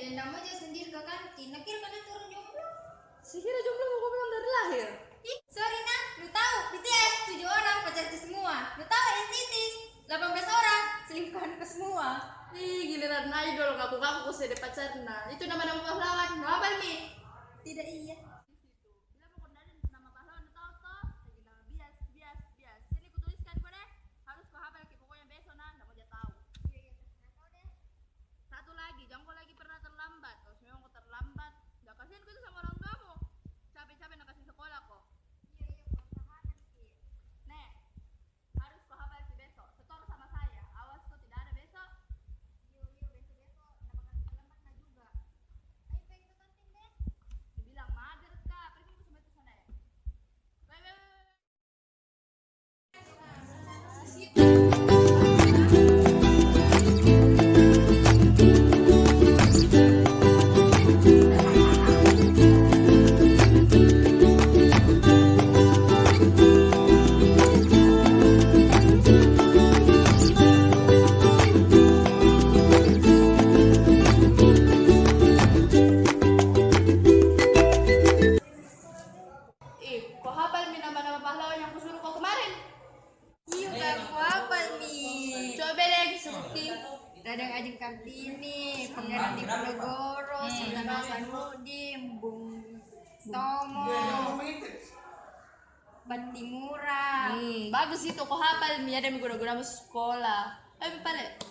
Dendam aja sendiri ke kantin. Nah, kira kalian turun jomblo? Sekira jomblo mau bilang dari lahir. Ih, sorry nah, lu tahu BTS 7 orang pacarku semua. Lu tahu NCT 18 orang selingkuhan ke semua. Ih, giliran idol ngaku-ngaku saya pacarna. Itu nama-nama pahlawan. Mau apa nih? Tidak iya. Bila mau kenalin nama pahlawan tahu toh? Lagi nama bias. Sini ku tuliskan kau deh. Harus kau hafal ke pokoknya besok nah, enggak mau dia tahu. Iya, tahu deh. Satu lagi, jangan kau lagi pernah terlambat. Kalau memang kau terlambat, enggak kasihan kau itu sama orang tuamu. Capek-capek nak kasih sekolah kok. Iya, kau sahabat sih. Nek, harus kau hafal ke besok. Setor sama saya. Awas tuh tidak ada besok. Iya, besok enggak bakal terlambat nah juga. Ayo pengen ke kantin deh. Dibilang mager kak, pergi ke semua itu sana ya. Bye. Kau hafal nih nama-nama pahlawan yang kusuruh kau kemarin? Iya, aku hafal nih. Coba deh sebutin. Dadang Ajeng Kartini, Pangeran Diponegoro, Sultan Hasanuddin, Bung Tomo, Bantimura. Bagus itu kau hafal nih ada yang guna-guna masuk sekolah. Ayo balik.